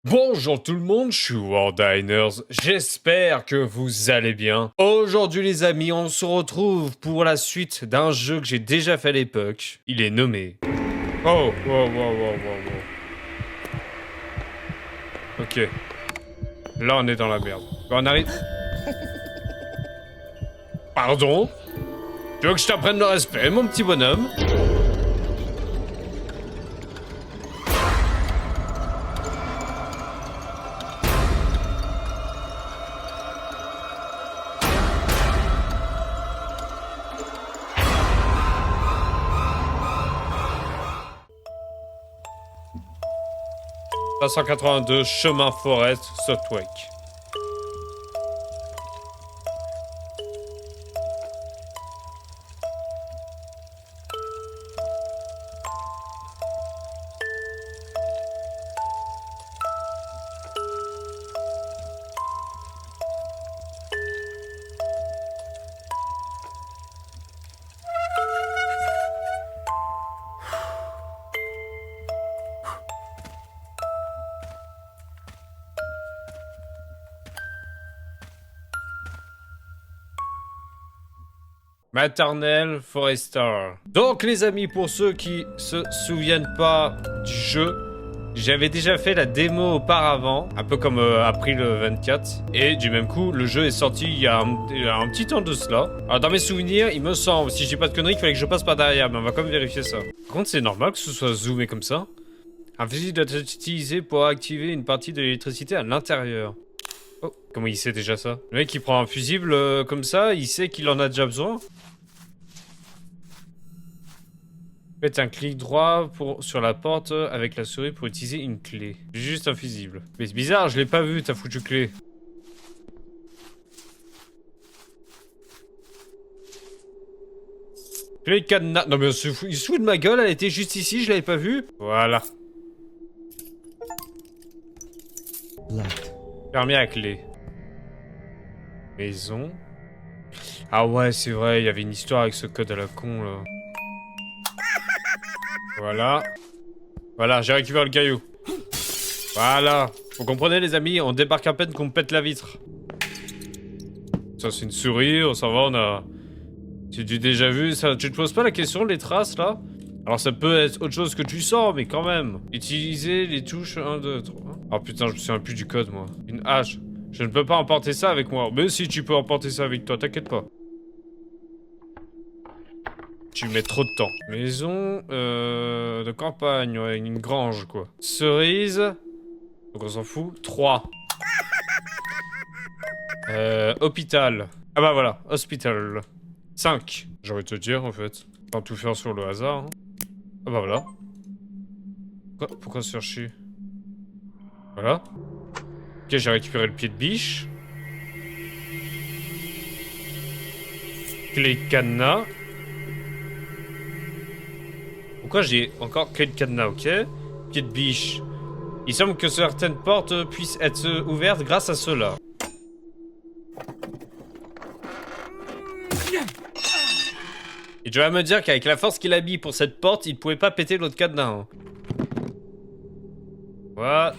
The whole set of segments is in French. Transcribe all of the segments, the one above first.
Bonjour tout le monde, je suis Wardiners, j'espère que vous allez bien. Aujourd'hui les amis, on se retrouve pour la suite d'un jeu que j'ai déjà fait à l'époque. Il est nommé... Oh, wow. Ok. Là on est dans la merde. On arrive... Pardon? Tu veux que je t'apprenne le respect, mon petit bonhomme? « 382 chemin Forest, Southwick. » Maternelle Forester. Donc les amis, pour ceux qui se souviennent pas du jeu, j'avais déjà fait la démo auparavant, un peu comme April 24. Et du même coup, le jeu est sorti il y a un petit temps de cela. Alors dans mes souvenirs, il me semble, si je dis pas de conneries, qu'il fallait que je passe par derrière, mais on va quand même vérifier ça. Par contre, c'est normal que ce soit zoomé comme ça. Un fusil doit être utilisé pour activer une partie de l'électricité à l'intérieur. Oh, comment il sait déjà ça? Le mec qui prend un fusible comme ça, il sait qu'il en a déjà besoin? Faites un clic droit sur la porte avec la souris pour utiliser une clé. Juste un fusible. Mais c'est bizarre, je l'ai pas vu, ta foutue clé. Clé cadenas. Non mais il se fout de ma gueule, elle était juste ici, je l'avais pas vue. Voilà. Fermé à clé. Maison. Ah ouais, c'est vrai, il y avait une histoire avec ce code à la con là. Voilà. Voilà, j'ai récupéré le caillou. Voilà. Vous comprenez les amis, on débarque à peine qu'on pète la vitre. Ça c'est une souris, ça va, on a... C'est du déjà vu, ça... Tu te poses pas la question, les traces là? Alors ça peut être autre chose que tu sens, mais quand même. Utilisez les touches 1, 2, 3... Oh putain, je me souviens plus du code moi. Une hache. Je ne peux pas emporter ça avec moi. Mais si tu peux emporter ça avec toi, t'inquiète pas. Tu mets trop de temps. Maison de campagne, ouais, une grange quoi. Cerise. Donc on s'en fout. 3. Hôpital. Ah bah voilà, hospital. 5. J'ai envie de te dire en fait. Pas tout faire sur le hasard. Hein. Ah bah voilà. Pourquoi se faire chier? Voilà. Ok, j'ai récupéré le pied de biche. Clé de cadenas. Pourquoi j'ai encore clé de cadenas, ok? Pied de biche. Il semble que certaines portes puissent être ouvertes grâce à cela. Et tu vas me dire qu'avec la force qu'il a mis pour cette porte, il pouvait pas péter l'autre cadenas. Hein. Voilà.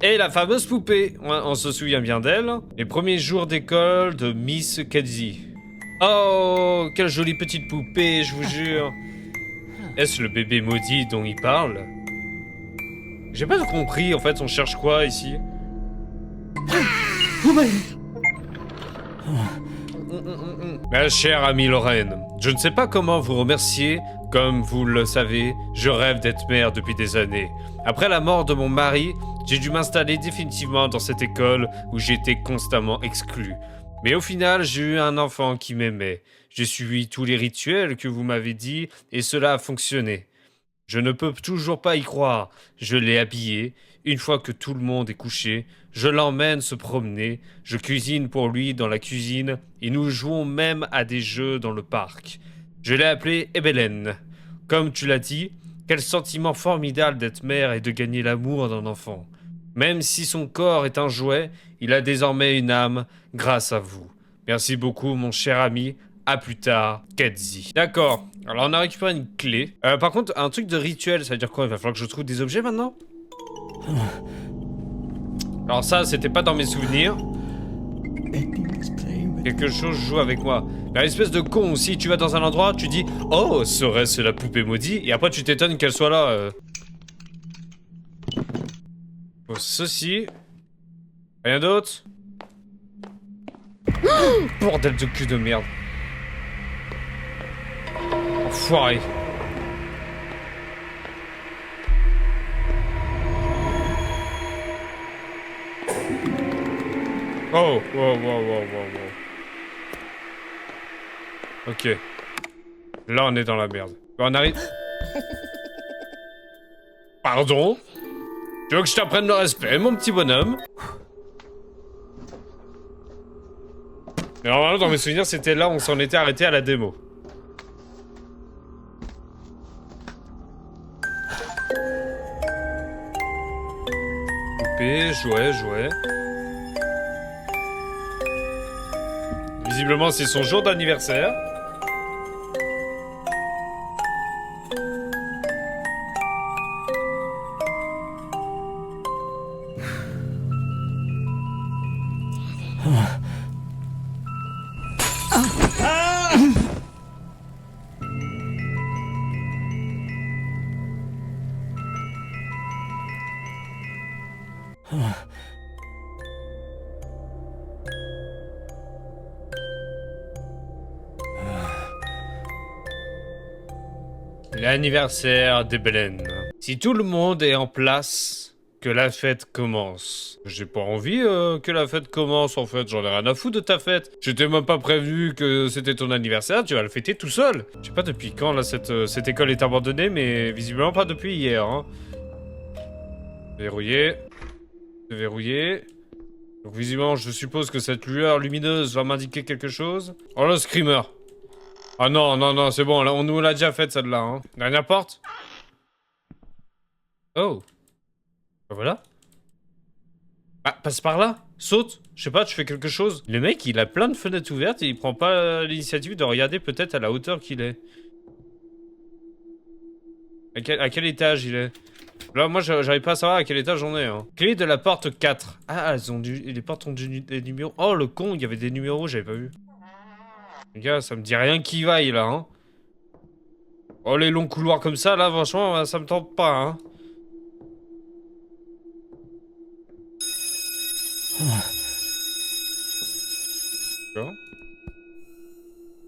Et la fameuse poupée. On se souvient bien d'elle. Les premiers jours d'école de Miss Kedzi. Oh, quelle jolie petite poupée, je vous jure. Est-ce le bébé maudit dont il parle? J'ai pas compris, en fait, on cherche quoi, ici? Ma chère amie Lorraine, je ne sais pas comment vous remercier. Comme vous le savez, je rêve d'être mère depuis des années. Après la mort de mon mari, j'ai dû m'installer définitivement dans cette école où j'étais constamment exclu. Mais au final, j'ai eu un enfant qui m'aimait. J'ai suivi tous les rituels que vous m'avez dit et cela a fonctionné. Je ne peux toujours pas y croire. Je l'ai habillé. Une fois que tout le monde est couché, je l'emmène se promener. Je cuisine pour lui dans la cuisine et nous jouons même à des jeux dans le parc. Je l'ai appelé Ebelen. Comme tu l'as dit, quel sentiment formidable d'être mère et de gagner l'amour d'un enfant. Même si son corps est un jouet, il a désormais une âme grâce à vous. Merci beaucoup mon cher ami. À plus tard, Kedzi. D'accord. Alors on a récupéré une clé. Par contre, un truc de rituel, ça veut dire quoi? Il va falloir que je trouve des objets maintenant? Alors ça, c'était pas dans mes souvenirs. Quelque chose joue avec moi. Mais espèce de con, si tu vas dans un endroit, tu dis « Oh, serait-ce la poupée maudite ?» Et après tu t'étonnes qu'elle soit là. Oh, ceci. Rien d'autre. Bordel de cul de merde. Enfoiré. Oh, wow. Ok. Là, on est dans la merde. On arrive... Pardon? Tu veux que je t'apprenne le respect, mon petit bonhomme? Mais normalement, dans mes souvenirs, c'était là où on s'en était arrêté à la démo. Poupée, jouet. Visiblement, c'est son jour d'anniversaire. L'anniversaire d'Ebelen. Si tout le monde est en place, que la fête commence. J'ai pas envie que la fête commence en fait, j'en ai rien à foutre de ta fête. Je t'ai même pas prévenu que c'était ton anniversaire, tu vas le fêter tout seul. Je sais pas depuis quand là cette école est abandonnée, mais visiblement pas depuis hier. Hein. Verrouillé. Verrouillé. Donc visiblement je suppose que cette lueur lumineuse va m'indiquer quelque chose. Oh le screamer. Ah non, c'est bon, là, on nous l'a déjà faite celle-là. Hein. Dernière porte. Oh. Ben voilà. Ah, passe par là. Saute. Je sais pas, tu fais quelque chose. Le mec, il a plein de fenêtres ouvertes et il prend pas l'initiative de regarder peut-être à la hauteur qu'il est. À quel étage il est? Là, moi, j'arrive pas à savoir à quel étage on est. Hein. Clé de la porte 4. Ah, les portes ont des numéros. Oh, le con, il y avait des numéros, j'avais pas vu. Les gars, ça me dit rien qui vaille, là, hein. Oh, les longs couloirs comme ça, là, franchement, ça me tente pas, hein. D'accord.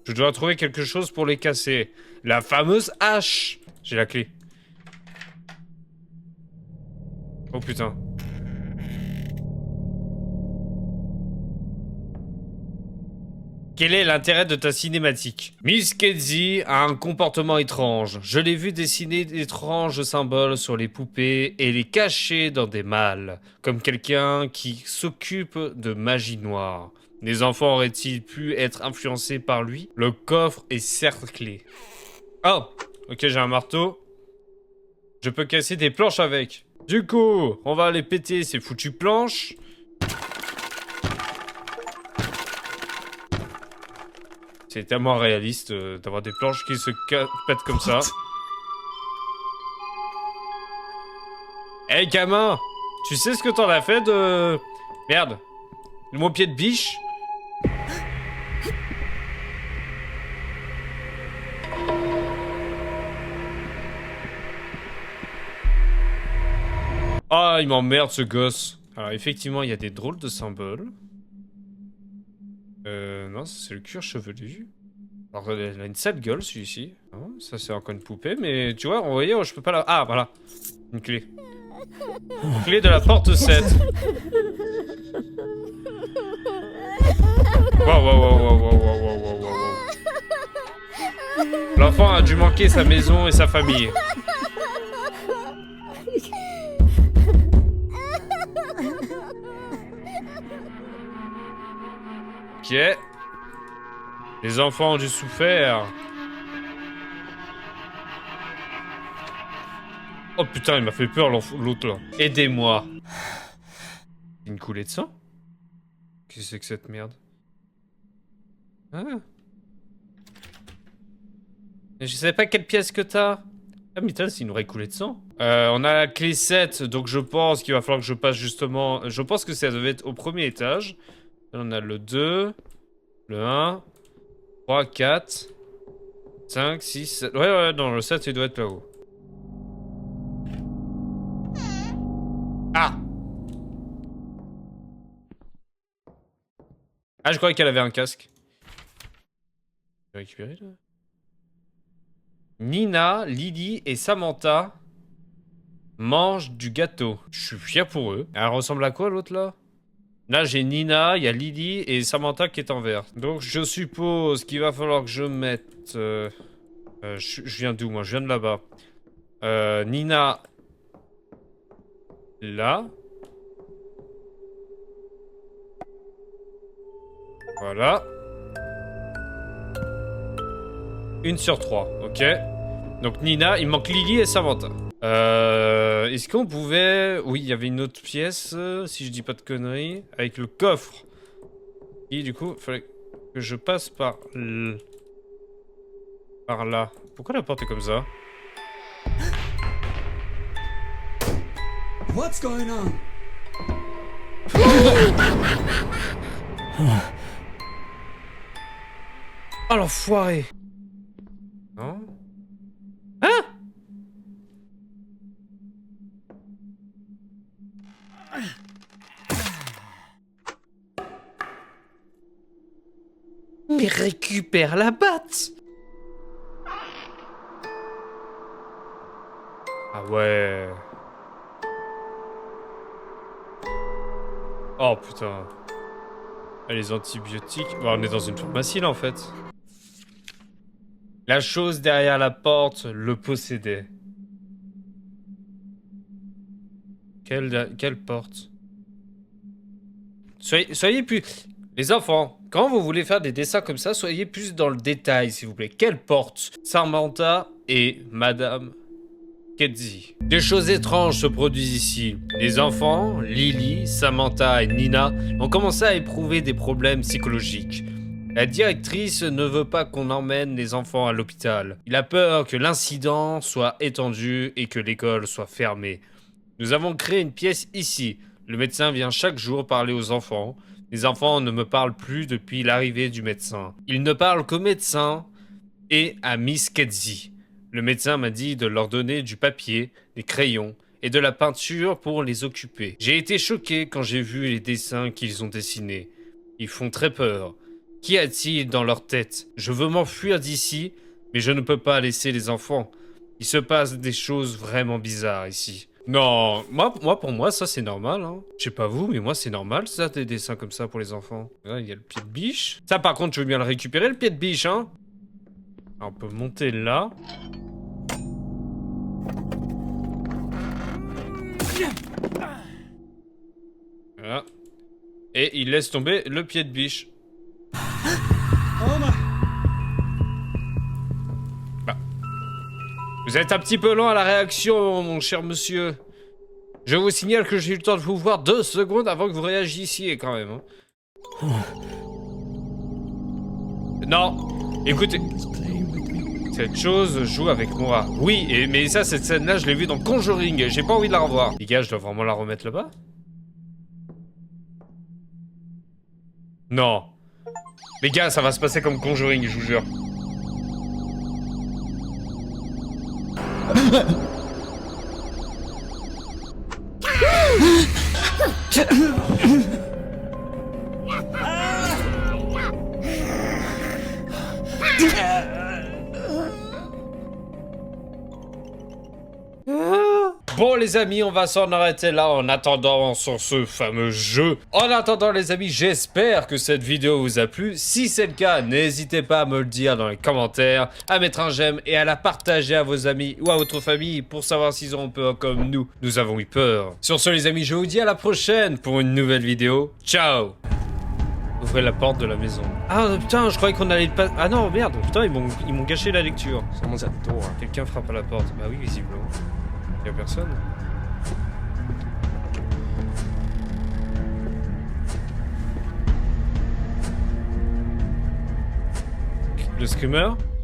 Je dois trouver quelque chose pour les casser. La fameuse hache. J'ai la clé. Oh, putain. Quel est l'intérêt de ta cinématique? Miss Kenzie a un comportement étrange. Je l'ai vu dessiner d'étranges symboles sur les poupées et les cacher dans des malles, comme quelqu'un qui s'occupe de magie noire. Les enfants auraient-ils pu être influencés par lui? Le coffre est cerclé. Oh, ok, j'ai un marteau. Je peux casser des planches avec. Du coup, on va aller péter ces foutues planches. C'est tellement réaliste d'avoir des planches qui se pètent comme ça. Hey gamin, tu sais ce que t'en as fait de... Merde. Mon pied de biche. Ah, il m'emmerde ce gosse. Alors effectivement, il y a des drôles de symboles. Non, ça c'est le cuir chevelu. Alors, il a une sale gueule, celui-ci. Hein, ça, c'est encore une poupée, mais tu vois, vous voyez, je peux pas la... Ah, voilà. Une clé. Clé de la porte 7. Wow. L'enfant a dû manquer sa maison et sa famille. Ok. Les enfants ont dû souffrir. Oh putain, il m'a fait peur l'autre là. Aidez-moi. Une coulée de sang? Qu'est-ce que c'est que cette merde? Ah. Je sais pas quelle pièce que t'as. Ah, mais il nous aurait coulé de sang. On a la clé 7, donc je pense qu'il va falloir que je passe justement... Je pense que ça devait être au premier étage. Là, on a le 2, le 1, 3, 4, 5, 6, 7... Ouais, non, le 7, il doit être là-haut. Ah! Ah, je croyais qu'elle avait un casque. Je vais récupérer, là. Nina, Lily et Samantha mangent du gâteau. Je suis fier pour eux. Elle ressemble à quoi, l'autre, là? Là, j'ai Nina, il y a Lily et Samantha qui est en vert. Donc, je suppose qu'il va falloir que je mette... je viens d'où, moi? Je viens de là-bas. Nina... Là. Voilà. 1 sur 3, ok. Donc Nina, il manque Lily et Samantha. Est-ce qu'on pouvait... Oui, il y avait une autre pièce, si je dis pas de conneries, avec le coffre. Et du coup, il fallait que je passe par là. Pourquoi la porte est comme ça? What's going on? Oh l'enfoiré! Non? Hein? Mais récupère la batte! Ah ouais. Oh putain. Ah, les antibiotiques. Bah, on est dans une pharmacie là en fait. La chose derrière la porte le possédait. Quelle porte? Soyez plus... Les enfants, quand vous voulez faire des dessins comme ça, soyez plus dans le détail s'il vous plaît. Quelle porte? Samantha et Madame Kedzi. Des choses étranges se produisent ici. Les enfants, Lily, Samantha et Nina, ont commencé à éprouver des problèmes psychologiques. La directrice ne veut pas qu'on emmène les enfants à l'hôpital. Il a peur que l'incident soit étendu et que l'école soit fermée. Nous avons créé une pièce ici. Le médecin vient chaque jour parler aux enfants. Les enfants ne me parlent plus depuis l'arrivée du médecin. Ils ne parlent qu'au médecin et à Miss Kedzi. Le médecin m'a dit de leur donner du papier, des crayons et de la peinture pour les occuper. J'ai été choqué quand j'ai vu les dessins qu'ils ont dessinés. Ils font très peur. Qu'y a-t-il dans leur tête? Je veux m'enfuir d'ici, mais je ne peux pas laisser les enfants. Il se passe des choses vraiment bizarres ici. Non, pour moi, ça c'est normal. Hein. Je sais pas vous, mais moi c'est normal ça, des dessins comme ça pour les enfants. Là, il y a le pied de biche. Ça par contre, je veux bien le récupérer, le pied de biche, hein. Alors, on peut monter là. Voilà. Et il laisse tomber le pied de biche. Bah. Vous êtes un petit peu lent à la réaction, mon cher monsieur. Je vous signale que j'ai eu le temps de vous voir 2 secondes avant que vous réagissiez, quand même. Hein. Non, écoutez. Cette chose joue avec moi. Oui, mais ça, cette scène-là, je l'ai vue dans Conjuring. J'ai pas envie de la revoir. Les gars, je dois vraiment la remettre là-bas? Non. Les gars, ça va se passer comme Conjuring, je vous jure. Bon les amis, on va s'en arrêter là en attendant sur ce fameux jeu. En attendant les amis, j'espère que cette vidéo vous a plu. Si c'est le cas, n'hésitez pas à me le dire dans les commentaires, à mettre un j'aime et à la partager à vos amis ou à votre famille pour savoir s'ils auront peur comme nous. Nous avons eu peur. Sur ce les amis, je vous dis à la prochaine pour une nouvelle vidéo. Ciao. Ouvrez la porte de la maison. Ah putain, je croyais qu'on allait le passer. Ah non, merde, putain, ils m'ont gâché la lecture. Quelqu'un frappe à la porte. Bah oui, visiblement. Y'a personne. Le screamer?